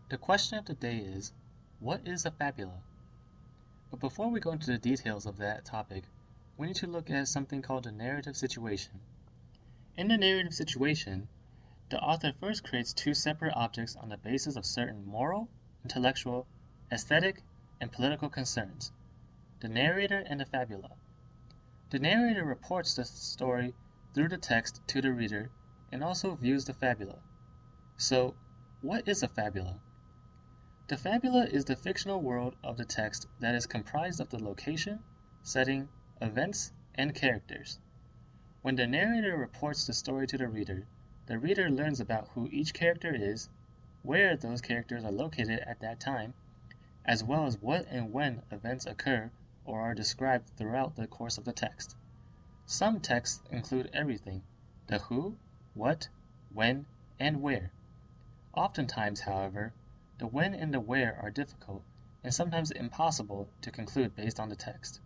The question of the day is, what is a fabula? But before we go into the details of that topic, we need to look at something called the narrative situation. In the narrative situation, the author first creates two separate objects on the basis of certain moral, intellectual, aesthetic, and political concerns: the narrator and the fabula. The narrator reports the story through the text to the reader and also views the fabula. So, what is a fabula? The fabula is the fictional world of the text that is comprised of the location, setting, events, and characters. When the narrator reports the story to the reader learns about who each character is, where those characters are located at that time, as well as what and when events occur or are described throughout the course of the text. Some texts include everything: the who, what, when, and where. Oftentimes, however, the when and the where are difficult and sometimes impossible to conclude based on the text.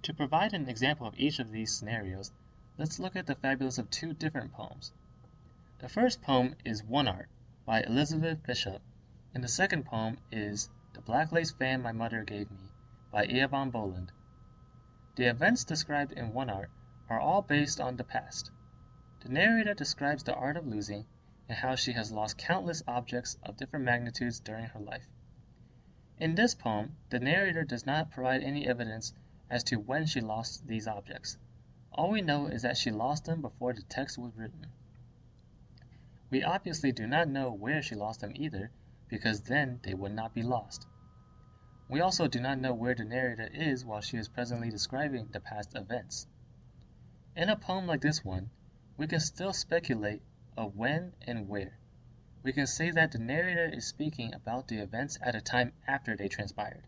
To provide an example of each of these scenarios, let's look at the fabulas of two different poems. The first poem is One Art by Elizabeth Bishop, and the second poem is The Black Lace Fan My Mother Gave Me by Eovan Boland. The events described in One Art are all based on the past. The narrator describes the art of losing and how she has lost countless objects of different magnitudes during her life. In this poem, the narrator does not provide any evidence as to when she lost these objects. All we know is that she lost them before the text was written. We obviously do not know where she lost them either, because then they would not be lost. We also do not know where the narrator is while she is presently describing the past events. In a poem like this one, we can still speculate of when and where. We can say that the narrator is speaking about the events at a time after they transpired.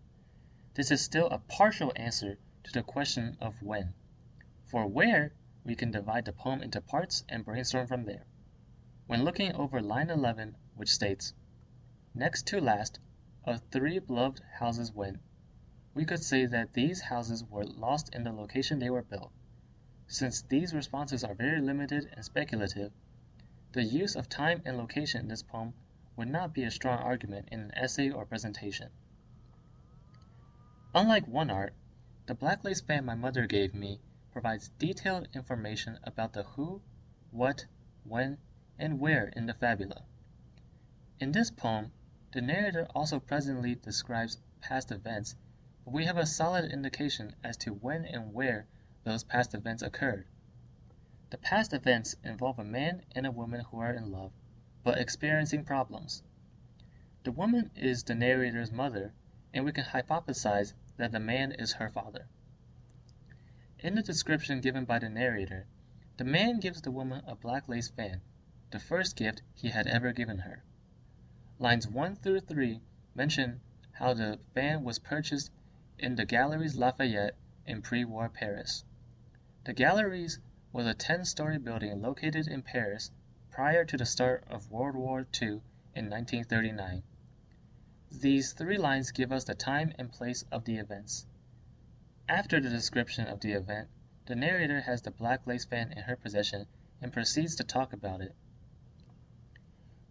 This is still a partial answer to the question of when. For where, we can divide the poem into parts and brainstorm from there. When looking over line 11, which states, "Next to last, of 3 beloved houses went," we could say that these houses were lost in the location they were built. Since these responses are very limited and speculative, the use of time and location in this poem would not be a strong argument in an essay or presentation. Unlike One Art, The Black Lace Fan My Mother Gave Me provides detailed information about the who, what, when, and where in the fabula. In this poem, the narrator also presently describes past events, but we have a solid indication as to when and where those past events occurred. The past events involve a man and a woman who are in love, but experiencing problems. The woman is the narrator's mother, and we can hypothesize that the man is her father. In the description given by the narrator, the man gives the woman a black lace fan, the first gift he had ever given her. Lines 1 through 3 mention how the fan was purchased in the Galeries Lafayette in pre-war Paris. The Galeries was a 10-story building located in Paris prior to the start of World War II in 1939. These 3 lines give us the time and place of the events. After the description of the event, the narrator has the black lace fan in her possession and proceeds to talk about it.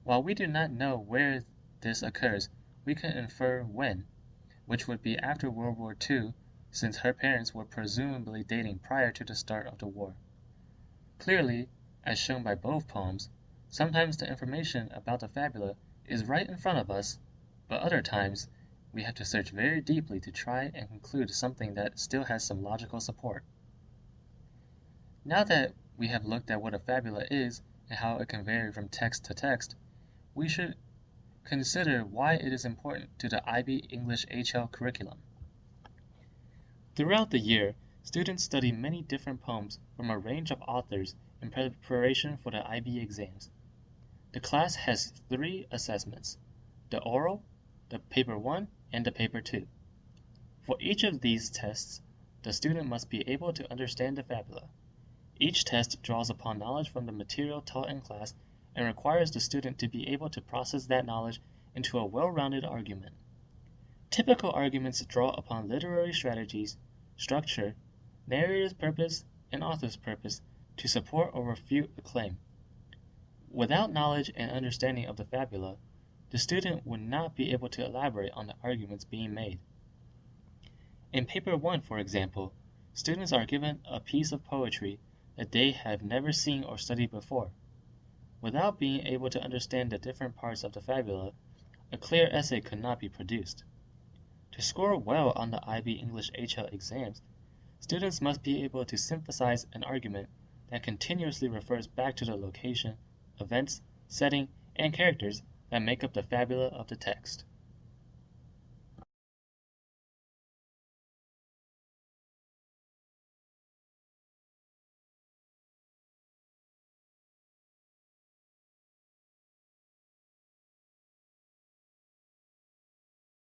While we do not know where this occurs, we can infer when, which would be after World War II, since her parents were presumably dating prior to the start of the war. Clearly, as shown by both poems, sometimes the information about the fabula is right in front of us, but other times we have to search very deeply to try and conclude something that still has some logical support. Now that we have looked at what a fabula is and how it can vary from text to text, we should consider why it is important to the IB English HL curriculum. Throughout the year, students study many different poems from a range of authors in preparation for the IB exams. The class has 3 assessments: the oral, the paper 1, and the paper 2. For each of these tests, the student must be able to understand the fabula. Each test draws upon knowledge from the material taught in class and requires the student to be able to process that knowledge into a well-rounded argument. Typical arguments draw upon literary strategies, structure, narrator's purpose, and author's purpose to support or refute a claim. Without knowledge and understanding of the fabula, the student would not be able to elaborate on the arguments being made. In Paper 1, for example, students are given a piece of poetry that they have never seen or studied before. Without being able to understand the different parts of the fabula, a clear essay could not be produced. To score well on the IB English HL exams, students must be able to synthesize an argument that continuously refers back to the location, events, setting, and characters that make up the fabula of the text.